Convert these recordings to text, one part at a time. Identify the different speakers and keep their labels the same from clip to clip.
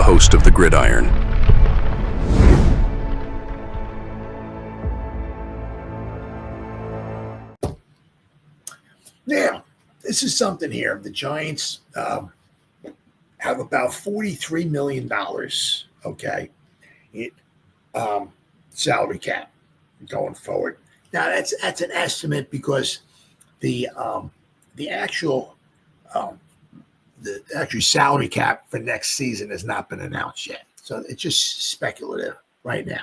Speaker 1: host of the Gridiron.
Speaker 2: Now, this is something here. The Giants have about $43 million, okay, salary cap going forward. Now, that's an estimate because the actual salary cap for next season has not been announced yet. So it's just speculative right now.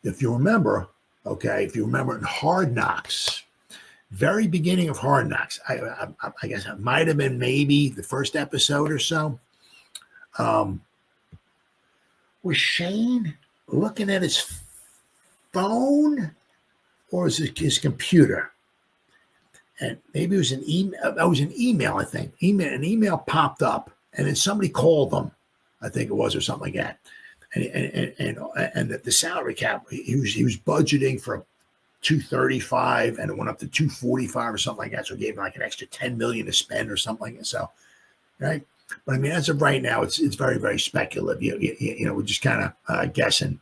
Speaker 2: If you remember in Hard Knocks, very beginning of Hard Knocks, I guess it might have been maybe the first episode or so, was Shane looking at his phone or was it his computer? And maybe it was an email. It was an email, I think. An email popped up, and then somebody called them, I think it was, or something like that. And the salary cap, he was budgeting for 235, and it went up to 245 or something like that. So it gave him like an extra $10 million to spend or something like that. So, right. But I mean, as of right now, it's very, very speculative. You know, we're just kind of guessing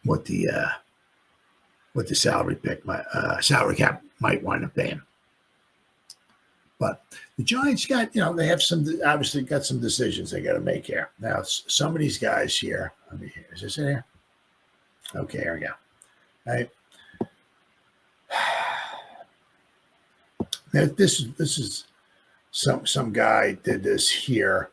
Speaker 2: what the salary cap might wind up being. But the Giants got, they have obviously got some decisions they got to make here. Now, some of these guys here, is this in here? Okay, here we go. All right. Now, this is some guy did this here.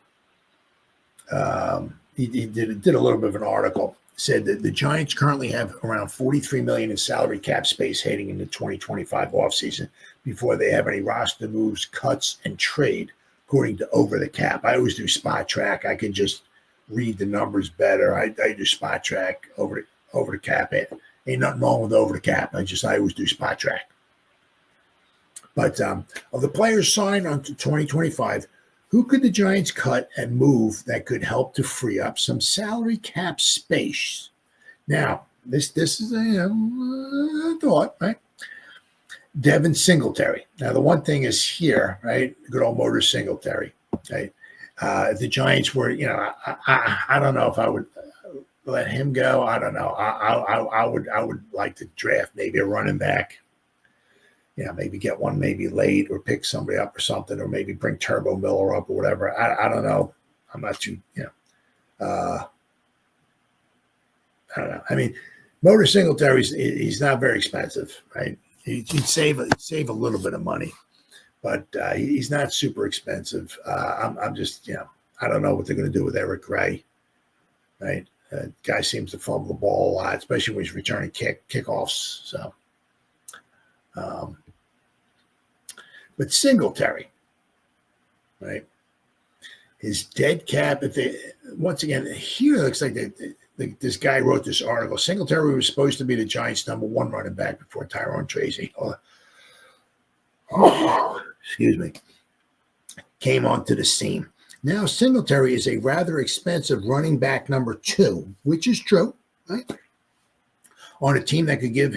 Speaker 2: He did a little bit of an article. Said that the Giants currently have around $43 million in salary cap space heading into 2025 offseason before they have any roster moves, cuts, and trade, according to Over the Cap. I always do Spot Track. I can just read the numbers better. I do Spot Track over the cap. Ain't nothing wrong with Over the Cap. I always do Spot Track. But of the players signed on to 2025, who could the Giants cut and move that could help to free up some salary cap space? Now, this is a thought, right? Devin Singletary. Now, the one thing is here, right? Good old Motor Singletary, right? If the Giants were, I don't know if I would let him go. I don't know. I would like to draft maybe a running back. Maybe get one maybe late or pick somebody up or something, or maybe bring Turbo Miller up or whatever. I don't know. I'm not too, I don't know. I mean, Motor Singletary, he's not very expensive, right? He'd save a little bit of money, but he's not super expensive. I'm just, I don't know what they're going to do with Eric Gray, right? Guy seems to fumble the ball a lot, especially when he's returning kickoffs. So, but Singletary, right? His dead cap. Once again, here it looks like this guy wrote this article. Singletary was supposed to be the Giants' #1 running back before Tyrone Tracy. Excuse me. Came onto the scene. Now Singletary is a rather expensive running back #2, which is true, right? On a team that could give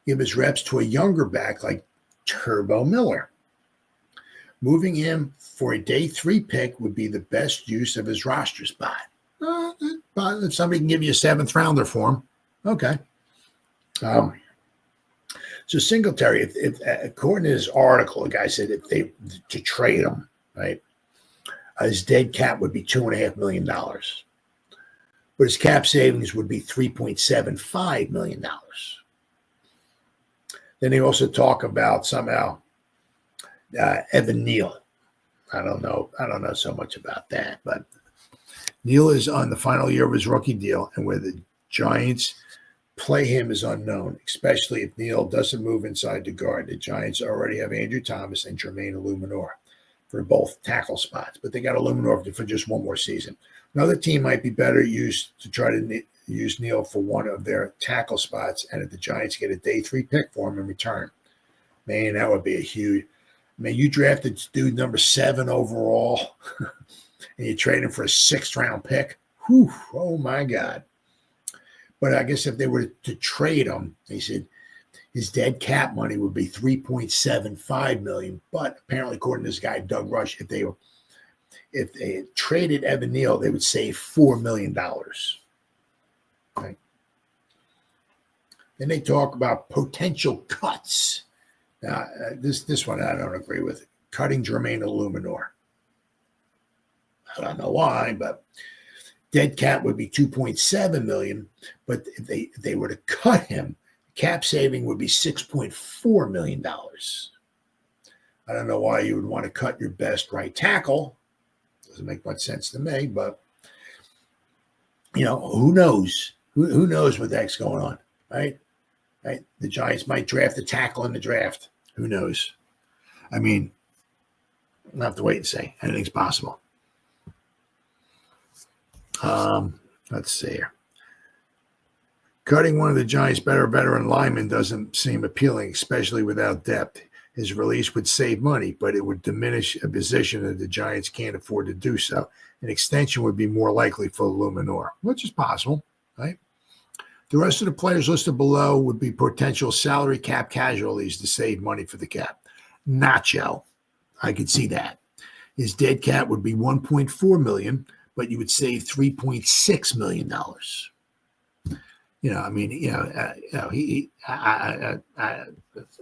Speaker 2: his reps to a younger back like Turbo Miller. Moving him for a day 3 pick would be the best use of his roster spot. If somebody can give you a 7th rounder for him, okay. So Singletary, if according to his article, the guy said to trade him, right, his dead cap would be $2.5 million, but his cap savings would be $3.75 million. Then they also talk about somehow Evan Neal. I don't know so much about that, but Neal is on the final year of his rookie deal, and where the Giants play him is unknown, especially if Neal doesn't move inside the guard. The Giants already have Andrew Thomas and Jermaine Eluemunor for both tackle spots, but they got Eluemunor for just one more season. Another team might be better used to try to use Neal for one of their tackle spots, and if the Giants get a day 3 pick for him in return, man, that would be a huge. I mean, you drafted dude #7 overall, and you trade him for a 6th round pick. Whew, oh my God! But I guess if they were to trade him, they said his dead cap money would be $3.75 million. But apparently, according to this guy Doug Rush, if they if they had traded Evan Neal, they would save $4 million. Right? Then they talk about potential cuts. Now, this one I don't agree with. Cutting Jermaine Eluemunor. I don't know why, but dead cap would be $2.7 million. But if they were to cut him, cap saving would be $6.4 million. I don't know why you would want to cut your best right tackle. Doesn't make much sense to me, but who knows? Who knows what the heck's going on, right? Right? The Giants might draft a tackle in the draft. Who knows? I mean, we'll have to wait and see. Anything's possible. Let's see here. Cutting one of the Giants' better veteran linemen doesn't seem appealing, especially without depth. His release would save money, but it would diminish a position that the Giants can't afford to do so. An extension would be more likely for Eluemunor, which is possible, right? The rest of the players listed below would be potential salary cap casualties to save money for the cap. Nacho, I could see that. His dead cap would be $1.4 million, but you would save $3.6 million.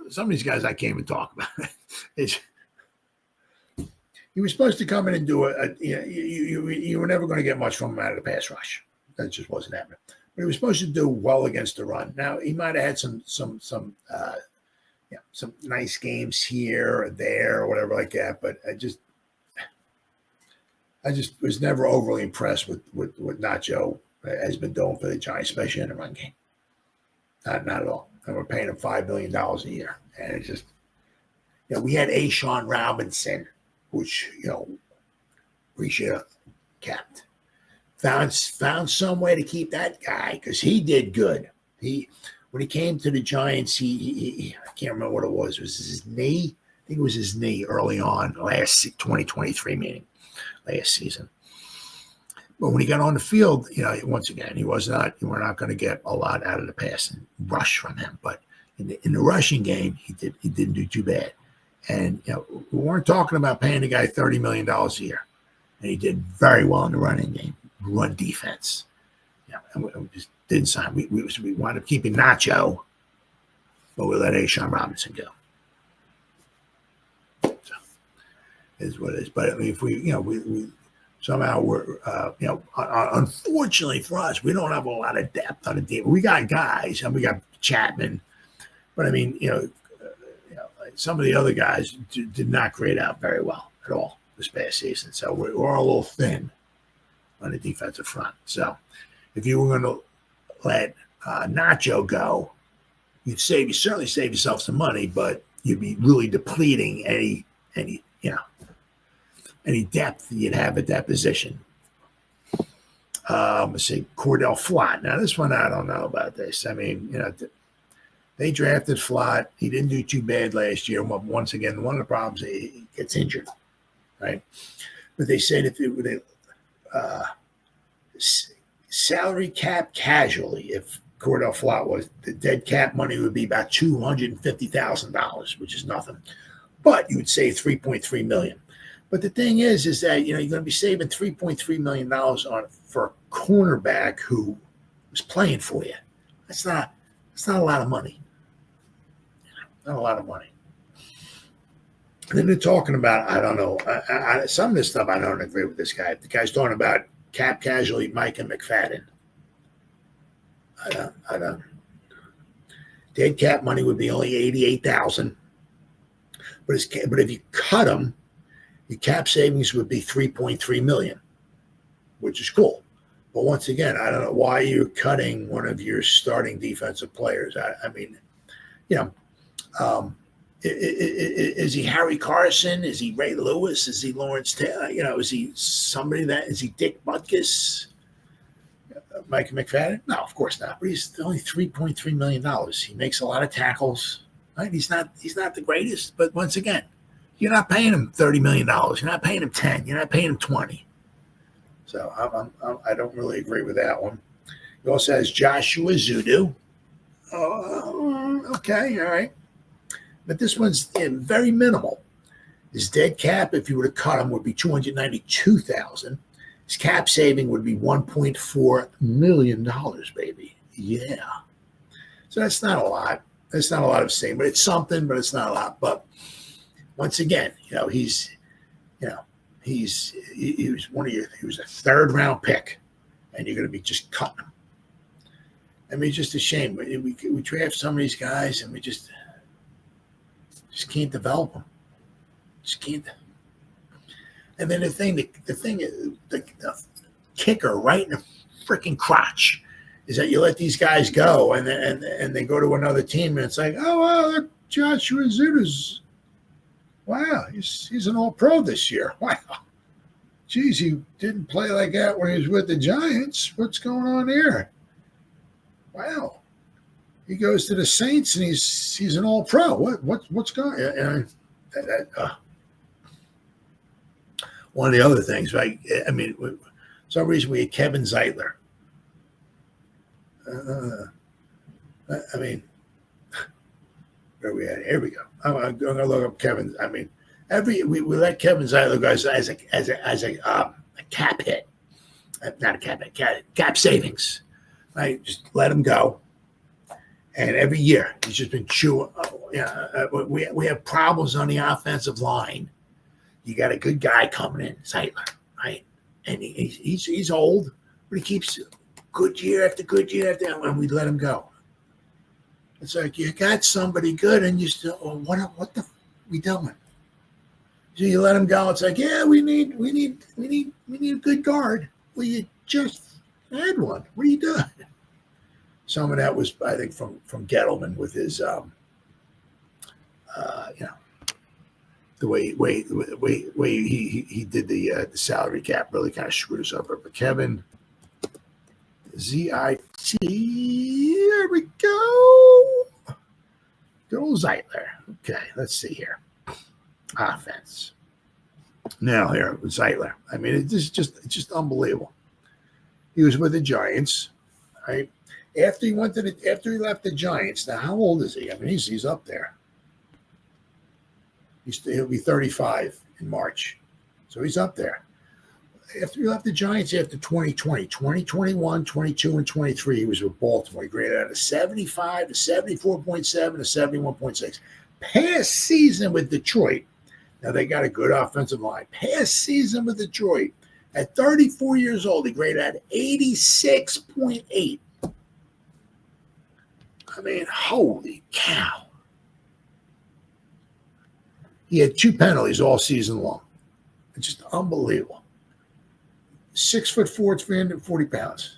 Speaker 2: Some of these guys I can't even talk about. He was supposed to come in and do you were never going to get much from him out of the pass rush. That just wasn't happening. But he was supposed to do well against the run. Now he might have had some nice games here or there or whatever like that. But I just was never overly impressed with what Nacho has been doing for the Giants, especially in the run game. Not at all. And we're paying him $5 million a year. And it's just, we had Ashawn Robinson, which, we should have kept. Found some way to keep that guy because he did good. When he came to the Giants, he I can't remember what it was. Was it his knee? I think it was his knee early on, last 2023 meeting, last season. But when he got on the field, once again, we're not going to get a lot out of the pass and rush from him. But in the rushing game, he didn't do too bad. And we weren't talking about paying the guy $30 million a year, and he did very well in the running game, run defense. And we just didn't sign. We wound up keeping Nacho, but we let Ashawn Robinson go. So is what it is. But I mean, if we somehow we're, unfortunately for us, we don't have a lot of depth on the team. We got guys, and we got Chapman, but I mean, some of the other guys did not grade out very well at all this past season. So we're a little thin on the defensive front. So if you were going to let Nacho go, you'd certainly save yourself some money, but you'd be really depleting any depth you'd have at that position. Let's see, Cordell Flott. Now, this one, I don't know about this. I mean, they drafted Flott. He didn't do too bad last year. Once again, one of the problems, he gets injured, right? But they said if it would salary cap casually, if Cordell Flott was, the dead cap money would be about $250,000, which is nothing. But you would save $3.3 million. But the thing is that you're going to be saving $3.3 million for a cornerback who was playing for you. That's not a lot of money. Not a lot of money. And then they're talking about, I don't know, some of this stuff I don't agree with this guy. The guy's talking about cap casualty Micah McFadden. I don't. Dead cap money would be only $88,000. But if you cut him, your cap savings would be $3.3 million, which is cool. But once again, I don't know why you're cutting one of your starting defensive players. I mean, is he Harry Carson? Is he Ray Lewis? Is he Lawrence Taylor? Is he somebody is he Dick Butkus? Micah McFadden? No, of course not. But he's only $3.3 million. He makes a lot of tackles. Right? He's not the greatest. But once again, you're not paying him $30 million. You're not paying him 10. You're not paying him 20. So I don't really agree with that one. He also has Joshua Zudu. Okay, all right. But this one's very minimal. His dead cap, if you were to cut him, would be $292,000. His cap saving would be $1.4 million, baby. Yeah. So that's not a lot. That's not a lot of saving, but it's something, but it's not a lot. But once again, he was a third round pick, and you're going to be just cutting him. I mean, it's just a shame. We draft some of these guys, and we just can't develop them. Just can't. And then the kicker right in the freaking crotch is that you let these guys go, and they go to another team, and it's like, oh wow, look, Joshua Zuda's, wow, he's an All-Pro this year. Wow, geez, he didn't play like that when he was with the Giants. What's going on here? Wow, he goes to the Saints, and he's an All-Pro. What's going on? One of the other things, right? I mean, for some reason we had Kevin Zeitler. I mean, where are we at? Here we go. I'm going to look up Kevin. I mean, we let Kevin Zeitler go as a cap hit, not a cap hit, cap savings. Right? Just let him go. And every year he's just been chewing. We have problems on the offensive line. You got a good guy coming in, Zeitler, right? And he's old, but he keeps good year after good year after, and we let him go. It's like you got somebody good, and you still, what the we doing? So you let him go. It's like, yeah, we need a good guard. Well, you just had one. What are you doing? Some of that was, I think, from Gettleman with his, the way he did the salary cap really kind of screwed us over. But Kevin, ZIT, there we go. Good old Zeitler. Okay, let's see here. Offense. Now here, Zeitler. I mean, it's just unbelievable. He was with the Giants, right? After he left the Giants. Now, how old is he? I mean, he's up there. He'll be 35 in March. So he's up there. After he left the Giants after 2020, 2021, 22, and 23, he was with Baltimore. He graded out a 75, a 74.7, a 71.6. Past season with Detroit. Now, they got a good offensive line. Past season with Detroit. At 34 years old, he graded out 86.8. I mean, holy cow. He had 2 penalties all season long. It's just unbelievable. 6'4", 340 pounds.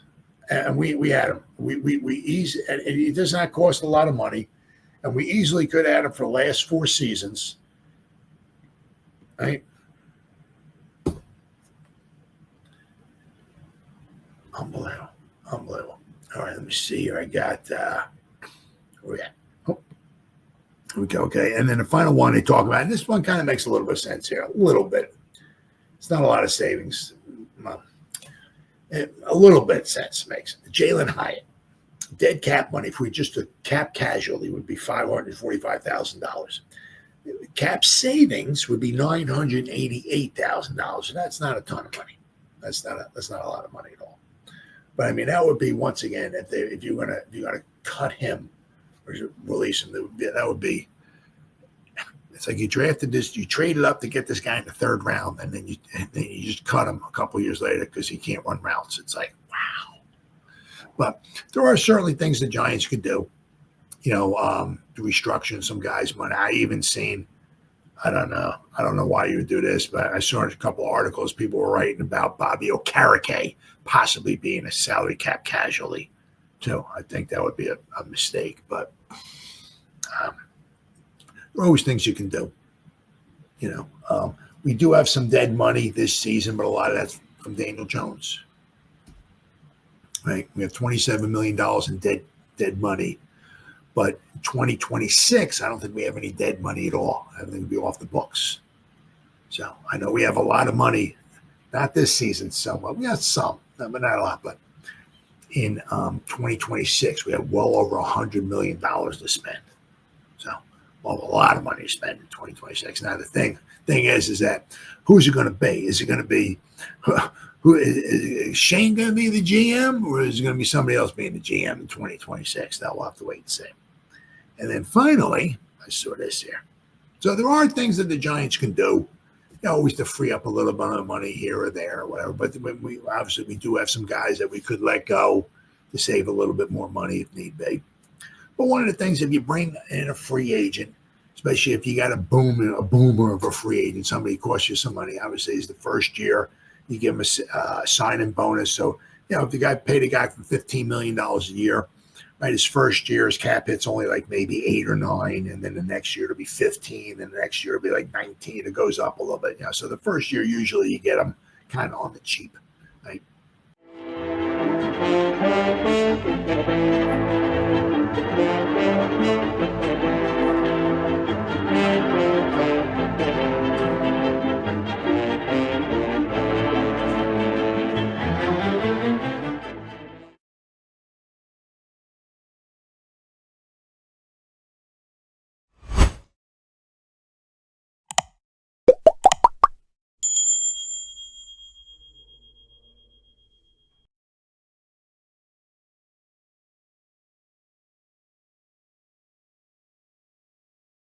Speaker 2: And we had him. We easy, and it does not cost a lot of money. And we easily could add him for the last 4 seasons. Right? Unbelievable. All right, let me see here. I got where we at? Oh, here we go. Okay, and then the final one they talk about, and this one kind of makes a little bit of sense here. A little bit. It's not a lot of savings. A little bit of sense makes it. Jalen Hyatt. Dead cap money, if we just took cap casualty, would be $545,000. Cap savings would be $988,000. That's not a ton of money. That's not a lot of money at all. But I mean, that would be, once again, if you're gonna cut him or release him, that would be. It's like you drafted this, you traded up to get this guy in the 3rd round, and then you just cut him a couple years later because he can't run routes. It's like, wow. But there are certainly things the Giants could do. Restructuring some guys' money. I even seen, I don't know why you would do this, but I saw a couple of articles people were writing about Bobby Okereke possibly being a salary cap casualty too. I think that would be a mistake, but there are always things you can do. We do have some dead money this season, but a lot of that's from Daniel Jones. Right? We have $27 million in dead money. But in 2026, I don't think we have any dead money at all. Everything will be off the books. So I know we have a lot of money, not this season somewhat. We got some, but not a lot. But in 2026, we have well over $100 million to spend. So Well, a lot of money to spend in 2026. Now the thing is that who's it going to be? Is it going to be who is Shane going to be the GM, or is it going to be somebody else being the GM in 2026? That we'll have to wait and see. And then finally, I saw this here. So there are things that the Giants can do, always to free up a little bit of money here or there or whatever. But we do have some guys that we could let go to save a little bit more money if need be. But one of the things, if you bring in a free agent, especially if you got a boomer of a free agent, somebody costs you some money, obviously it's the first year, you give them a sign-in bonus. So, if the guy paid a guy for $15 million a year, right, his first year, his cap hit's only like maybe 8 or 9, and then the next year it'll be 15, and the next year it'll be like 19. It goes up a little bit. So the first year, usually you get them kind of on the cheap, right?